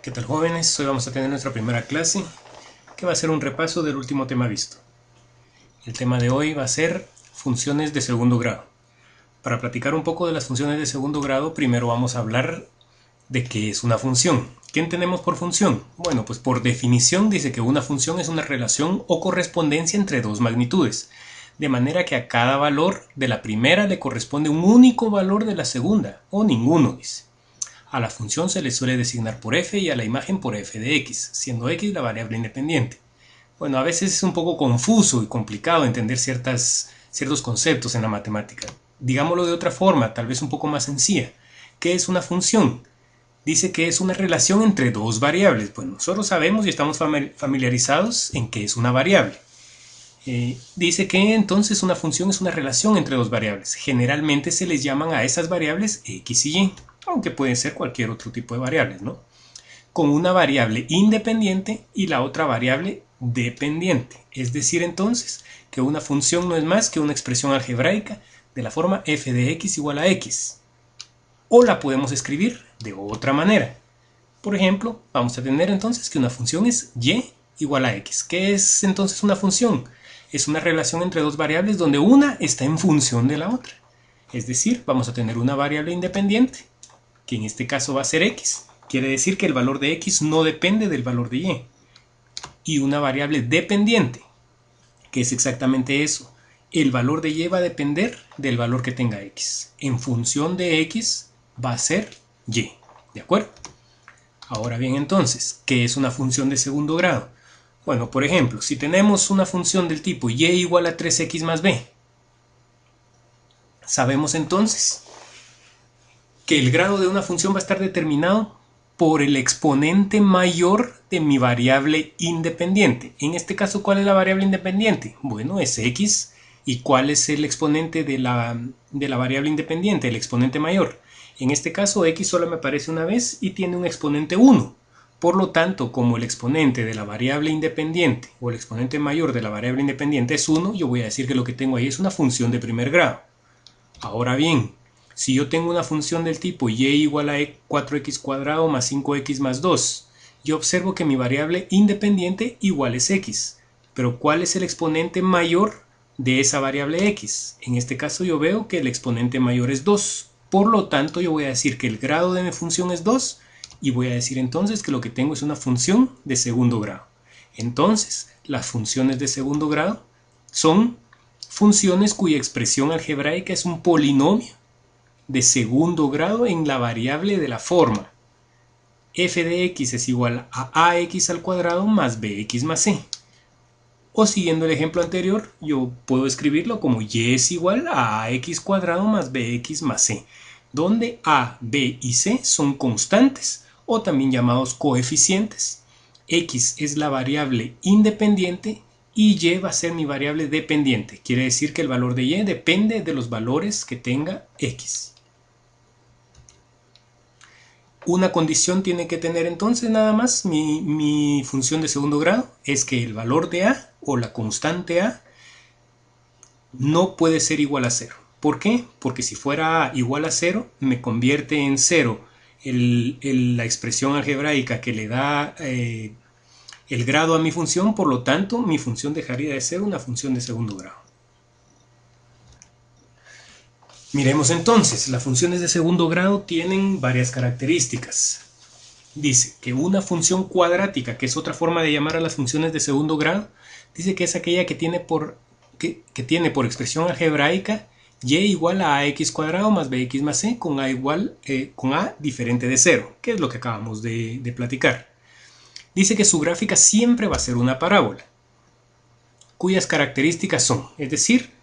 ¿Qué tal, jóvenes? Hoy vamos a tener nuestra primera clase que va a ser un repaso del último tema visto. El tema de hoy va a ser funciones de segundo grado. Para platicar un poco de las funciones de segundo grado, primero vamos a hablar de qué es una función. ¿Qué entendemos por función? Bueno, pues por definición dice que una función es una relación o correspondencia entre dos magnitudes, de manera que a cada valor de la primera le corresponde un único valor de la segunda, o ninguno, dice. A la función se le suele designar por f y a la imagen por f de x, siendo x la variable independiente. Bueno, a veces es un poco confuso y complicado entender ciertos conceptos en la matemática. Digámoslo de otra forma, tal vez un poco más sencilla. ¿Qué es una función? Dice que es una relación entre dos variables. Bueno, nosotros sabemos y estamos familiarizados en qué es una variable. Dice que entonces una función es una relación entre dos variables. Generalmente se les llaman a esas variables x y y, aunque pueden ser cualquier otro tipo de variables, ¿no? Con una variable independiente y la otra variable dependiente. Es decir, entonces, que una función no es más que una expresión algebraica de la forma f de x igual a x. O la podemos escribir de otra manera. Por ejemplo, vamos a tener entonces que una función es y igual a x. ¿Qué es entonces una función? Es una relación entre dos variables donde una está en función de la otra. Es decir, vamos a tener una variable independiente, que en este caso va a ser x. Quiere decir que el valor de x no depende del valor de y. Y una variable dependiente, que es exactamente eso. El valor de y va a depender del valor que tenga x. En función de x va a ser y. ¿De acuerdo? Ahora bien, entonces, ¿qué es una función de segundo grado? Bueno, por ejemplo, si tenemos una función del tipo y igual a 3x más b, sabemos entonces que el grado de una función va a estar determinado por el exponente mayor de mi variable independiente. En este caso, ¿cuál es la variable independiente? Bueno, es x. ¿Y cuál es el exponente de la variable independiente? El exponente mayor. En este caso, x solo me aparece una vez y tiene un exponente 1. Por lo tanto, como el exponente de la variable independiente o el exponente mayor de la variable independiente es 1, yo voy a decir que lo que tengo ahí es una función de primer grado. Ahora bien, si yo tengo una función del tipo y igual a 4x cuadrado más 5x más 2, yo observo que mi variable independiente igual es x. Pero ¿cuál es el exponente mayor de esa variable x? En este caso yo veo que el exponente mayor es 2. Por lo tanto, yo voy a decir que el grado de mi función es 2 y voy a decir entonces que lo que tengo es una función de segundo grado. Entonces, las funciones de segundo grado son funciones cuya expresión algebraica es un polinomio de segundo grado en la variable de la forma f de x es igual a ax al cuadrado más bx más c. O siguiendo el ejemplo anterior, yo puedo escribirlo como y es igual a ax cuadrado más bx más c, donde a, b y c son constantes o también llamados coeficientes. X es la variable independiente y y va a ser mi variable dependiente. Quiere decir que el valor de y depende de los valores que tenga x. Una condición tiene que tener entonces nada más mi función de segundo grado, es que el valor de a o la constante a no puede ser igual a 0. ¿Por qué? Porque si fuera a igual a 0, me convierte en 0 la expresión algebraica que le da el grado a mi función, por lo tanto mi función dejaría de ser una función de segundo grado. Miremos entonces, las funciones de segundo grado tienen varias características. Dice que una función cuadrática, que es otra forma de llamar a las funciones de segundo grado, dice que es aquella que tiene por expresión algebraica y igual a ax cuadrado más bx más c con a diferente de 0, que es lo que acabamos de platicar. Dice que su gráfica siempre va a ser una parábola, cuyas características son, es decir,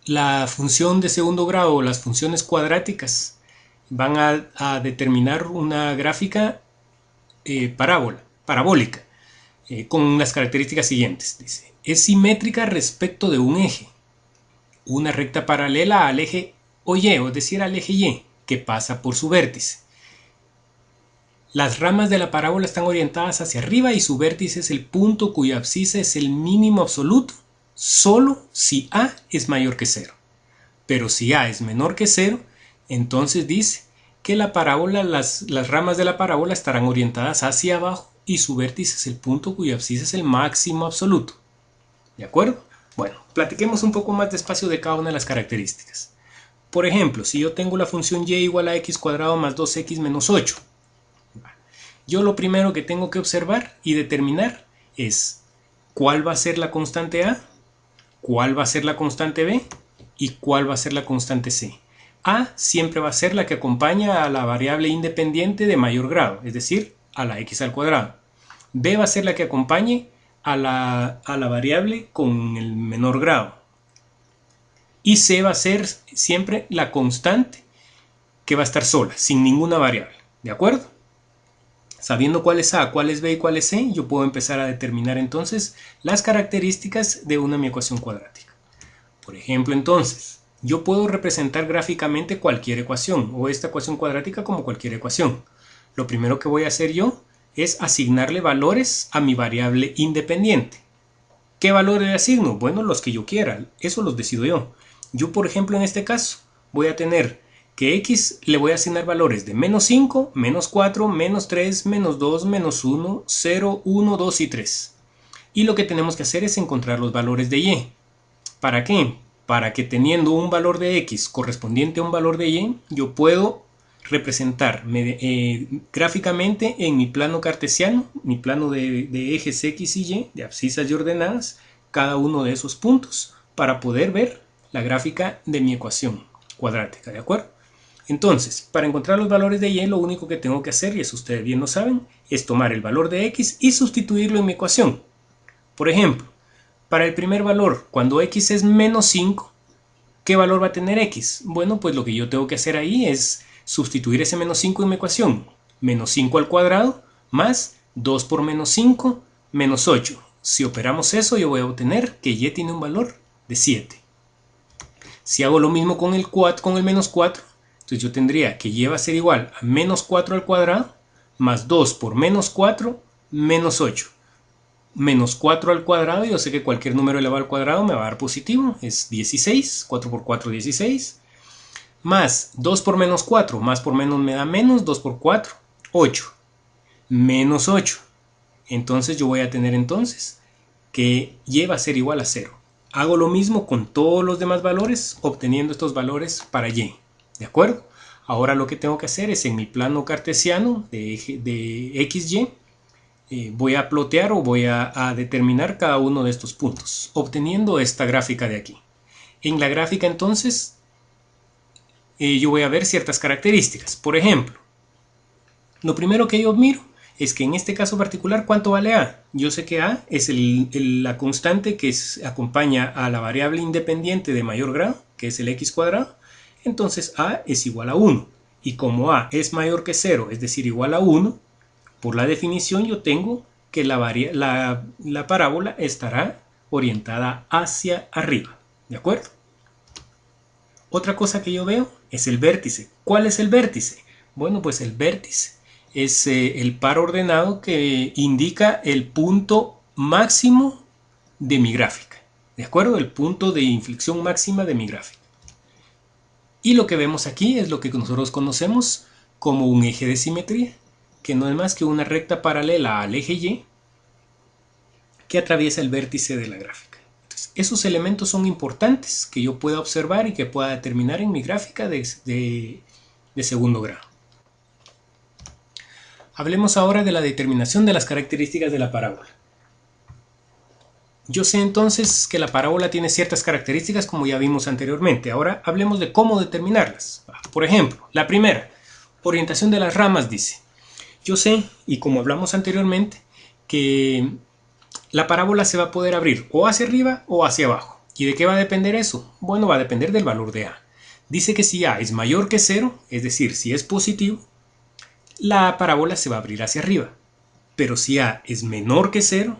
la función de segundo grado o las funciones cuadráticas van a determinar una gráfica parabólica con las características siguientes. Dice, es simétrica respecto de un eje, una recta paralela al eje OY, es decir, al eje Y, que pasa por su vértice. Las ramas de la parábola están orientadas hacia arriba y su vértice es el punto cuya abscisa es el mínimo absoluto, solo si A es mayor que 0. Pero si A es menor que 0, entonces dice que la parábola, las ramas de la parábola estarán orientadas hacia abajo y su vértice es el punto cuya abscisa es el máximo absoluto. ¿De acuerdo? Bueno, platiquemos un poco más despacio de cada una de las características. Por ejemplo, si yo tengo la función y igual a x cuadrado más 2x menos 8, yo lo primero que tengo que observar y determinar es cuál va a ser la constante a, cuál va a ser la constante b y cuál va a ser la constante c. A siempre va a ser la que acompaña a la variable independiente de mayor grado, es decir, a la x al cuadrado. B va a ser la que acompañe a la variable con el menor grado. Y C va a ser siempre la constante que va a estar sola, sin ninguna variable. ¿De acuerdo? Sabiendo cuál es A, cuál es B y cuál es C, yo puedo empezar a determinar entonces las características de mi ecuación cuadrática. Por ejemplo, entonces, yo puedo representar gráficamente cualquier ecuación o esta ecuación cuadrática como cualquier ecuación. Lo primero que voy a hacer yo es asignarle valores a mi variable independiente. ¿Qué valores le asigno? Bueno, los que yo quiera, eso los decido yo. Yo, por ejemplo, en este caso, voy a tener que x le voy a asignar valores de menos 5, menos 4, menos 3, menos 2, menos 1, 0, 1, 2 y 3. Y lo que tenemos que hacer es encontrar los valores de y. ¿Para qué? Para que teniendo un valor de x correspondiente a un valor de y, yo puedo representar gráficamente en mi plano cartesiano, mi plano de ejes x y y, de abscisas y ordenadas, cada uno de esos puntos para poder ver la gráfica de mi ecuación cuadrática, ¿de acuerdo? Entonces, para encontrar los valores de y, lo único que tengo que hacer, y eso ustedes bien lo saben, es tomar el valor de x y sustituirlo en mi ecuación. Por ejemplo, para el primer valor, cuando x es menos 5, ¿qué valor va a tener x? Bueno, pues lo que yo tengo que hacer ahí es sustituir ese menos 5 en mi ecuación. Menos 5 al cuadrado más 2 por menos 5 menos 8. Si operamos eso, yo voy a obtener que y tiene un valor de 7. Si hago lo mismo con el menos 4, entonces yo tendría que y va a ser igual a menos 4 al cuadrado más 2 por menos 4 menos 8. Menos 4 al cuadrado, yo sé que cualquier número elevado al cuadrado me va a dar positivo, es 16, 4 por 4, 16. Más 2 por menos 4, más por menos me da menos, 2 por 4, 8. Menos 8. Entonces yo voy a tener entonces que y va a ser igual a 0. Hago lo mismo con todos los demás valores, obteniendo estos valores para y. ¿De acuerdo? Ahora lo que tengo que hacer es en mi plano cartesiano de XY, voy a plotear o voy a determinar cada uno de estos puntos, obteniendo esta gráfica de aquí. En la gráfica entonces, yo voy a ver ciertas características. Por ejemplo, lo primero que yo miro es que en este caso particular, ¿cuánto vale A? Yo sé que A es la constante que acompaña a la variable independiente de mayor grado, que es el x cuadrado. Entonces A es igual a 1. Y como A es mayor que 0, es decir, igual a 1, por la definición yo tengo que la parábola estará orientada hacia arriba. ¿De acuerdo? Otra cosa que yo veo es el vértice. ¿Cuál es el vértice? Bueno, pues el vértice es el par ordenado que indica el punto máximo de mi gráfica. ¿De acuerdo? El punto de inflexión máxima de mi gráfica. Y lo que vemos aquí es lo que nosotros conocemos como un eje de simetría, que no es más que una recta paralela al eje Y que atraviesa el vértice de la gráfica. Entonces, esos elementos son importantes que yo pueda observar y que pueda determinar en mi gráfica de segundo grado. Hablemos ahora de la determinación de las características de la parábola. Yo sé entonces que la parábola tiene ciertas características como ya vimos anteriormente. Ahora hablemos de cómo determinarlas. Por ejemplo, la primera, orientación de las ramas dice. Yo sé, y como hablamos anteriormente, que la parábola se va a poder abrir o hacia arriba o hacia abajo. ¿Y de qué va a depender eso? Bueno, va a depender del valor de A. Dice que si A es mayor que 0, es decir, si es positivo, la parábola se va a abrir hacia arriba. Pero si A es menor que 0,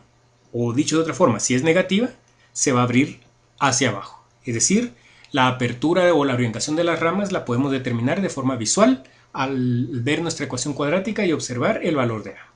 o dicho de otra forma, si es negativa, se va a abrir hacia abajo. Es decir, la apertura o la orientación de las ramas la podemos determinar de forma visual al ver nuestra ecuación cuadrática y observar el valor de A.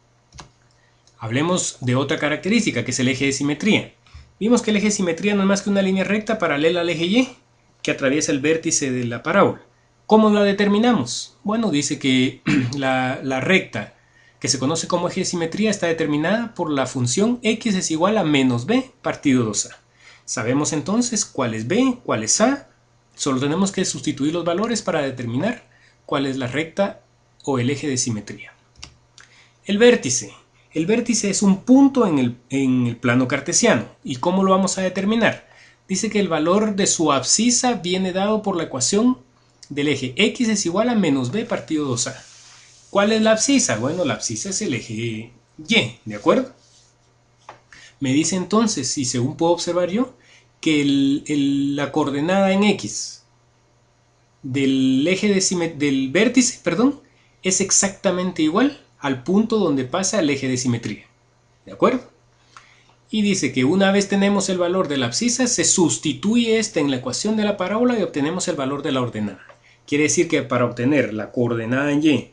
Hablemos de otra característica, que es el eje de simetría. Vimos que el eje de simetría no es más que una línea recta paralela al eje Y que atraviesa el vértice de la parábola. ¿Cómo la determinamos? Bueno, dice que la recta que se conoce como eje de simetría está determinada por la función x es igual a menos b partido 2a. Sabemos entonces cuál es b, cuál es a. Solo tenemos que sustituir los valores para determinar cuál es la recta o el eje de simetría. El vértice. El vértice es un punto en el plano cartesiano. ¿Y cómo lo vamos a determinar? Dice que el valor de su abscisa viene dado por la ecuación del eje x es igual a menos b partido 2a. ¿Cuál es la abscisa? Bueno, la abscisa es el eje y, ¿de acuerdo? Me dice entonces, y según puedo observar yo, que la coordenada en x del vértice, es exactamente igual al punto donde pasa el eje de simetría. ¿De acuerdo? Y dice que una vez tenemos el valor de la abscisa, se sustituye esta en la ecuación de la parábola y obtenemos el valor de la ordenada. Quiere decir que para obtener la coordenada en y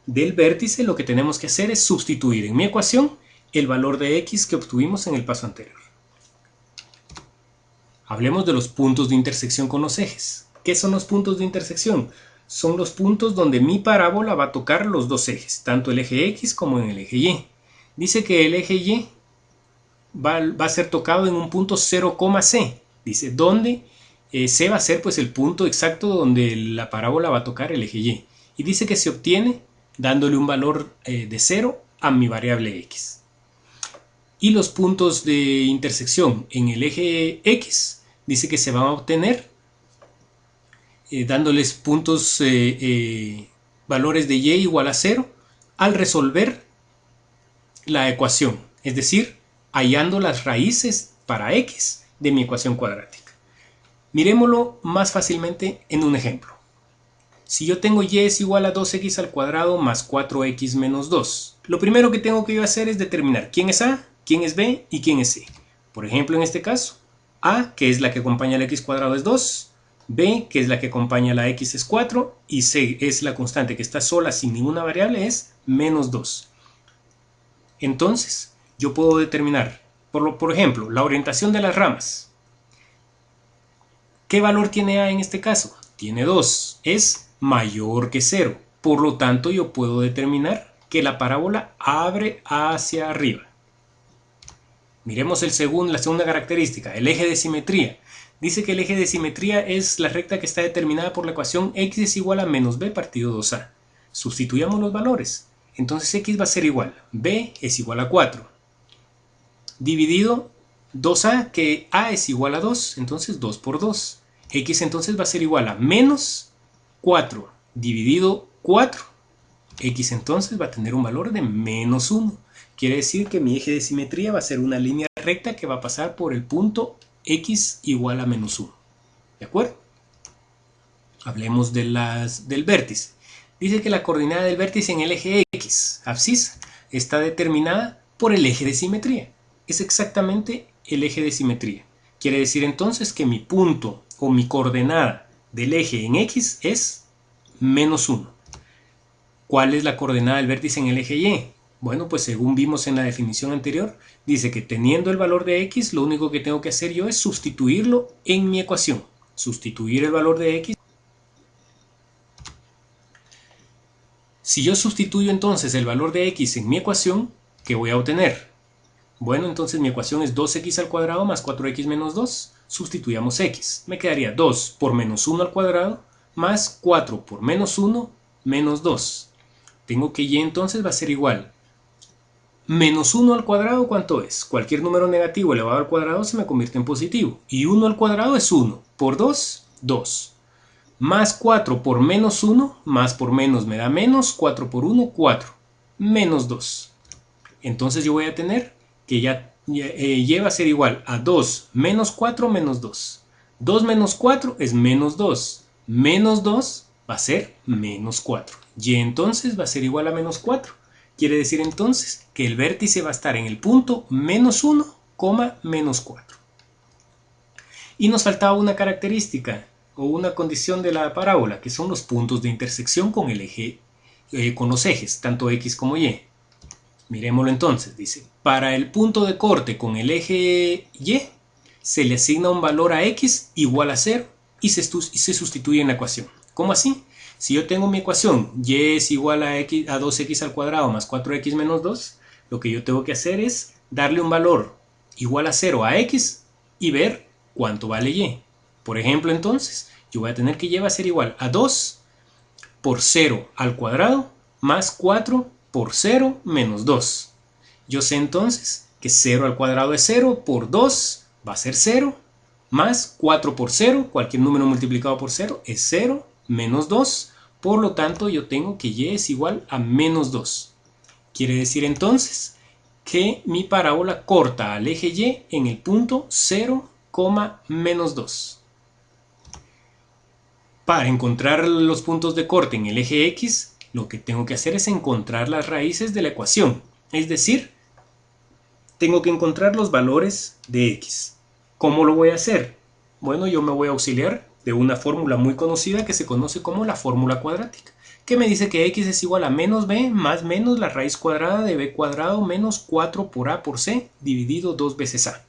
del vértice, lo que tenemos que hacer es sustituir en mi ecuación el valor de x que obtuvimos en el paso anterior. Hablemos de los puntos de intersección con los ejes. ¿Qué son los puntos de intersección? Son los puntos donde mi parábola va a tocar los dos ejes, tanto el eje x como en el eje y. Dice que el eje y va a ser tocado en un punto 0, c. Dice donde c va a ser pues el punto exacto donde la parábola va a tocar el eje y. Y dice que se obtiene dándole un valor de 0 a mi variable x. Y los puntos de intersección en el eje x dice que se van a obtener dándoles puntos, valores de y igual a 0 al resolver la ecuación, es decir, hallando las raíces para x de mi ecuación cuadrática. Miremoslo más fácilmente en un ejemplo. Si yo tengo y es igual a 2x al cuadrado más 4x menos 2, lo primero que tengo que yo hacer es determinar quién es a, quién es b y quién es c. Por ejemplo, en este caso, a, que es la que acompaña al x cuadrado, es 2, b, que es la que acompaña a la x, es 4, y c es la constante que está sola sin ninguna variable, es menos 2. Entonces, yo puedo determinar, por ejemplo, la orientación de las ramas. ¿Qué valor tiene a en este caso? Tiene 2, es mayor que 0. Por lo tanto, yo puedo determinar que la parábola abre hacia arriba. Miremos la segunda característica, el eje de simetría. Dice que el eje de simetría es la recta que está determinada por la ecuación x es igual a menos b partido 2a. Sustituyamos los valores. Entonces x va a ser igual, b es igual a 4, dividido 2a, que a es igual a 2, entonces 2 por 2. X entonces va a ser igual a menos 4 dividido 4. X entonces va a tener un valor de menos 1. Quiere decir que mi eje de simetría va a ser una línea recta que va a pasar por el punto x igual a menos 1. ¿De acuerdo? Hablemos del vértice. Dice que la coordenada del vértice en el eje x, abscisa, está determinada por el eje de simetría. Es exactamente el eje de simetría. Quiere decir entonces que mi punto o mi coordenada del eje en x es menos 1. ¿Cuál es la coordenada del vértice en el eje y? Bueno, pues según vimos en la definición anterior, dice que teniendo el valor de x, lo único que tengo que hacer yo es sustituirlo en mi ecuación. Sustituir el valor de x. Si yo sustituyo entonces el valor de x en mi ecuación, ¿qué voy a obtener? Bueno, entonces mi ecuación es 2x al cuadrado más 4x menos 2. Sustituyamos x. Me quedaría 2 por menos 1 al cuadrado más 4 por menos 1 menos 2. Tengo que y entonces va a ser igual. Menos 1 al cuadrado, ¿cuánto es? Cualquier número negativo elevado al cuadrado se me convierte en positivo. Y 1 al cuadrado es 1. Por 2, 2. Más 4 por menos 1, más por menos me da menos, 4 por 1, 4. Menos 2. Entonces yo voy a tener que y va a ser igual a 2 menos 4 menos 2. 2 menos 4 es menos 2. Menos 2 va a ser menos 4. Y entonces va a ser igual a menos 4. Quiere decir entonces que el vértice va a estar en el punto menos 1, menos 4. Y nos faltaba una característica o una condición de la parábola, que son los puntos de intersección con el eje, con los ejes, tanto x como y. Miremoslo entonces, dice, para el punto de corte con el eje y, se le asigna un valor a x igual a 0 y se sustituye en la ecuación. ¿Cómo así? Si yo tengo mi ecuación y es igual a 2x al cuadrado más 4x menos 2, lo que yo tengo que hacer es darle un valor igual a 0 a x y ver cuánto vale y. Por ejemplo, entonces, yo voy a tener que y va a ser igual a 2 por 0 al cuadrado más 4 por 0 menos 2. Yo sé entonces que 0 al cuadrado es 0, por 2 va a ser 0, más 4 por 0, cualquier número multiplicado por 0 es 0, menos 2, por lo tanto yo tengo que y es igual a menos 2. Quiere decir entonces que mi parábola corta al eje y en el punto 0, menos 2. Para encontrar los puntos de corte en el eje X, lo que tengo que hacer es encontrar las raíces de la ecuación, es decir, tengo que encontrar los valores de X. ¿Cómo lo voy a hacer? Bueno, yo me voy a auxiliar de una fórmula muy conocida que se conoce como la fórmula cuadrática, que me dice que X es igual a menos B más menos la raíz cuadrada de B cuadrado menos 4 por A por C dividido 2 veces A.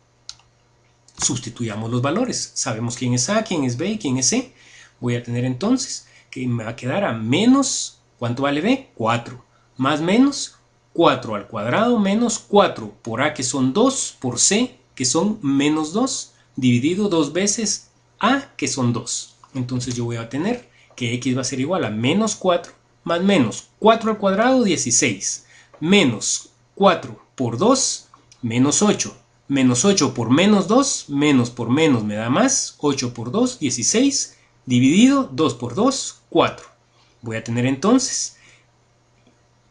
Sustituyamos los valores. Sabemos quién es A, quién es B y quién es C. Voy a tener entonces que me va a quedar a menos, ¿cuánto vale B? 4. Más menos 4 al cuadrado menos 4 por A que son 2 por C que son menos 2 dividido 2 veces A que son 2. Entonces yo voy a tener que X va a ser igual a menos 4 más menos 4 al cuadrado 16 menos 4 por 2 menos 8. Menos 8 por menos 2, menos por menos me da más, 8 por 2, 16, dividido 2 por 2, 4. Voy a tener entonces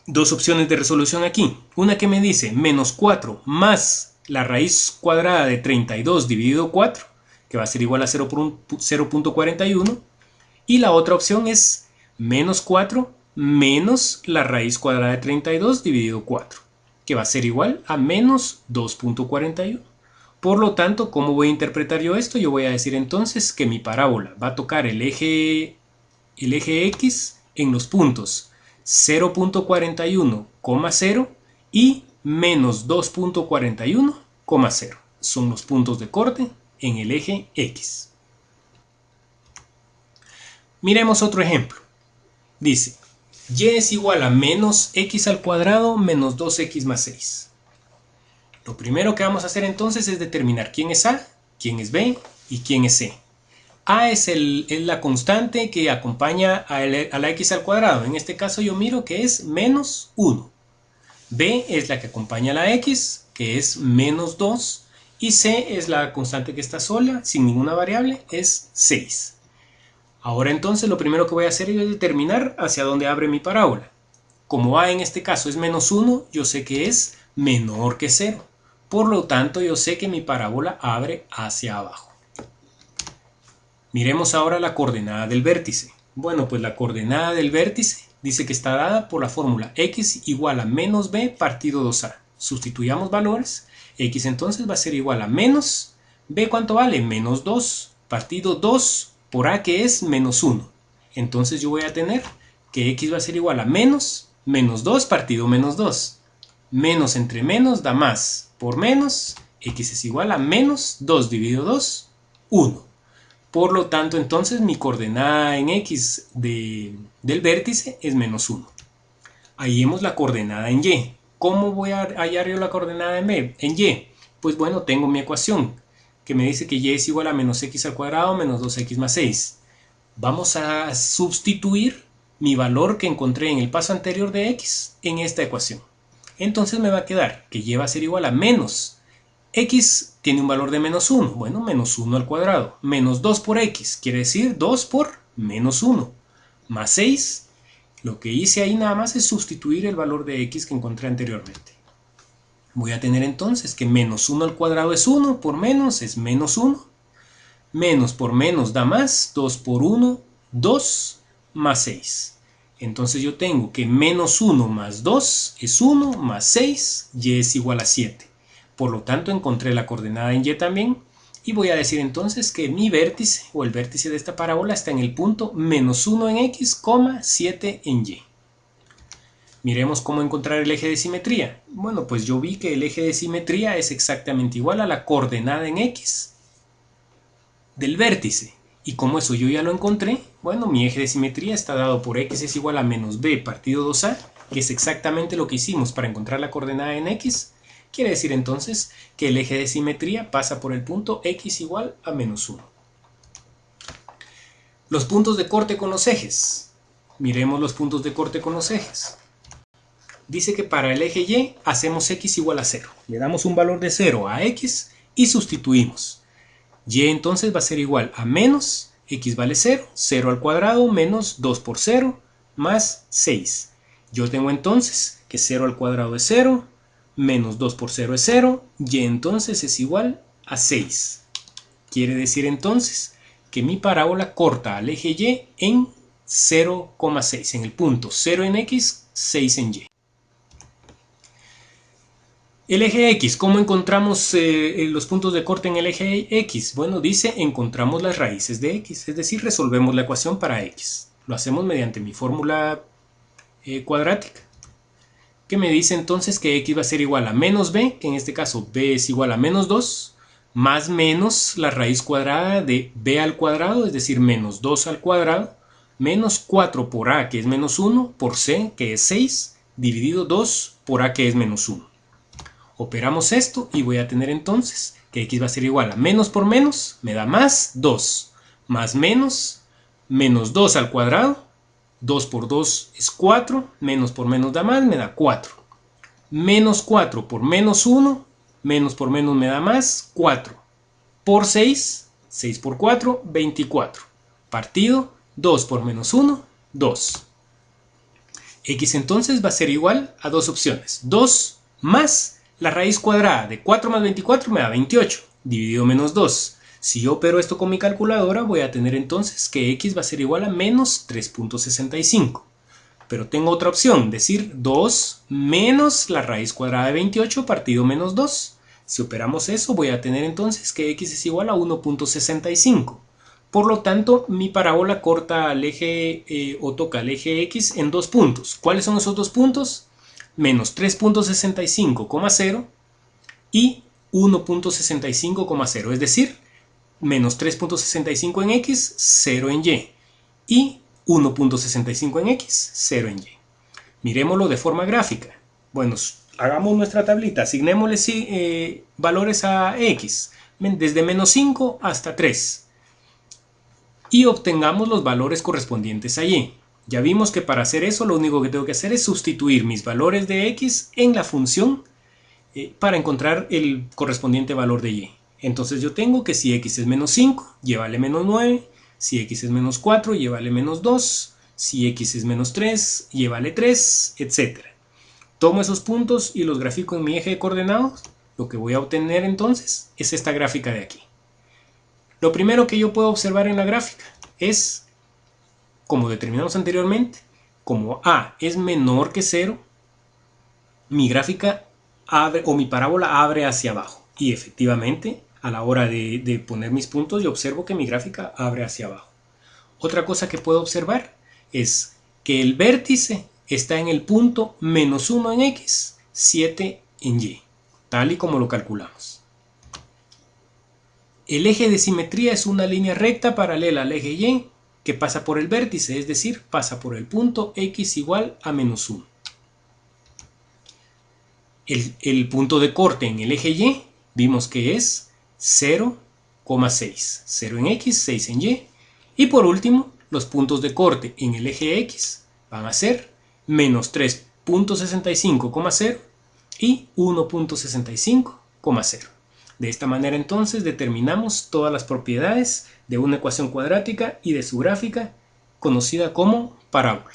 dos opciones de resolución aquí. Una que me dice menos 4 más la raíz cuadrada de 32 dividido 4, que va a ser igual a 0.41. Y la otra opción es menos 4 menos la raíz cuadrada de 32 dividido 4, que va a ser igual a menos 2.41. Por lo tanto, ¿cómo voy a interpretar yo esto? Yo voy a decir entonces que mi parábola va a tocar el eje X en los puntos 0.41,0 y menos 2.41,0. Son los puntos de corte en el eje X. Miremos otro ejemplo. Dice, y es igual a menos x al cuadrado menos 2x más 6. Lo primero que vamos a hacer entonces es determinar quién es A, quién es B y quién es C. A es la constante que acompaña a la x al cuadrado. En este caso yo miro que es menos 1. B es la que acompaña a la x, que es menos 2. Y C es la constante que está sola, sin ninguna variable, es 6. Ahora entonces lo primero que voy a hacer es determinar hacia dónde abre mi parábola. Como A en este caso es menos 1, yo sé que es menor que 0. Por lo tanto, yo sé que mi parábola abre hacia abajo. Miremos ahora la coordenada del vértice. Bueno, pues la coordenada del vértice dice que está dada por la fórmula x igual a menos b partido 2a. Sustituyamos valores. X entonces va a ser igual a menos b, ¿cuánto vale? Menos 2 partido 2 por a, que es menos 1. Entonces yo voy a tener que x va a ser igual a menos 2 partido menos 2. Menos entre menos da más. Por menos, x es igual a menos 2 dividido 2, 1. Por lo tanto, entonces mi coordenada en x del vértice es menos 1. Hallemos la coordenada en y. ¿Cómo voy a hallar yo la coordenada en y? Pues bueno, tengo mi ecuación que me dice que y es igual a menos x al cuadrado menos 2x más 6. Vamos a sustituir mi valor que encontré en el paso anterior de x en esta ecuación. Entonces me va a quedar que y va a ser igual a menos x tiene un valor de menos 1. Bueno, menos 1 al cuadrado. Menos 2 por x, quiere decir 2 por menos 1. Más 6. Lo que hice ahí nada más es sustituir el valor de x que encontré anteriormente. Voy a tener entonces que menos 1 al cuadrado es 1, por menos es menos 1. Menos por menos da más, 2 por 1, 2, más 6. Entonces yo tengo que menos 1 más 2 es 1, más 6, y es igual a 7. Por lo tanto encontré la coordenada en y también, y voy a decir entonces que mi vértice, o el vértice de esta parábola, está en el punto menos 1 en x, 7 en y. Miremos cómo encontrar el eje de simetría. Bueno, pues yo vi que el eje de simetría es exactamente igual a la coordenada en x del vértice. Y como eso yo ya lo encontré, bueno, mi eje de simetría está dado por x es igual a menos b partido 2a, que es exactamente lo que hicimos para encontrar la coordenada en x. Quiere decir entonces que el eje de simetría pasa por el punto x igual a menos 1. Los puntos de corte con los ejes. Miremos los puntos de corte con los ejes. Dice que para el eje y hacemos x igual a 0. Le damos un valor de 0 a x y sustituimos. Y entonces va a ser igual a menos, x vale 0, 0 al cuadrado menos 2 por 0 más 6. Yo tengo entonces que 0 al cuadrado es 0, menos 2 por 0 es 0, y entonces es igual a 6. Quiere decir entonces que mi parábola corta al eje y en 0,6, en el punto 0 en x, 6 en y. El eje X, ¿cómo encontramos los puntos de corte en el eje X? Bueno, dice encontramos las raíces de X, es decir, resolvemos la ecuación para X. Lo hacemos mediante mi fórmula cuadrática, que me dice entonces que X va a ser igual a menos B, que en este caso B es igual a menos 2, más menos la raíz cuadrada de B al cuadrado, es decir, menos 2 al cuadrado, menos 4 por A, que es menos 1, por C, que es 6, dividido 2 por A, que es menos 1. Operamos esto y voy a tener entonces que x va a ser igual a menos por menos, me da más 2, más menos 2 al cuadrado, 2 por 2 es 4, menos por menos da más, me da 4. Menos 4 por menos 1, menos por menos me da más 4. Por 6, 6 por 4, 24. Partido 2 por menos 1, 2. X entonces va a ser igual a dos opciones, 2 más la raíz cuadrada de 4 más 24 me da 28, dividido menos 2. Si yo opero esto con mi calculadora, voy a tener entonces que x va a ser igual a menos 3.65. Pero tengo otra opción, decir 2 menos la raíz cuadrada de 28 partido menos 2. Si operamos eso, voy a tener entonces que x es igual a 1.65. Por lo tanto, mi parábola corta al eje o toca al eje x en dos puntos. ¿Cuáles son esos dos puntos? Menos 3.65,0 y 1.65,0, es decir, menos 3.65 en x, 0 en y, y 1.65 en x, 0 en y. Miremoslo de forma gráfica. Bueno, hagamos nuestra tablita, asignémosle valores a x, desde menos 5 hasta 3, y obtengamos los valores correspondientes a y. Ya vimos que para hacer eso lo único que tengo que hacer es sustituir mis valores de x en la función para encontrar el correspondiente valor de y. Entonces yo tengo que si x es menos 5, y vale menos 9, si x es menos 4, y vale menos 2, si x es menos 3, y vale 3, etc. Tomo esos puntos y los grafico en mi eje de coordenadas. Lo que voy a obtener entonces es esta gráfica de aquí. Lo primero que yo puedo observar en la gráfica es, como determinamos anteriormente, como a es menor que 0, mi gráfica abre, o mi parábola abre hacia abajo. Y efectivamente, a la hora de poner mis puntos, yo observo que mi gráfica abre hacia abajo. Otra cosa que puedo observar es que el vértice está en el punto menos 1 en x, 7 en y, tal y como lo calculamos. El eje de simetría es una línea recta paralela al eje y, que pasa por el vértice, es decir, pasa por el punto x igual a menos 1. El punto de corte en el eje y vimos que es 0,6. 0 en x, 6 en y. Y por último, los puntos de corte en el eje x van a ser menos 3.65,0 y 1.65,0. De esta manera entonces determinamos todas las propiedades de una ecuación cuadrática y de su gráfica conocida como parábola.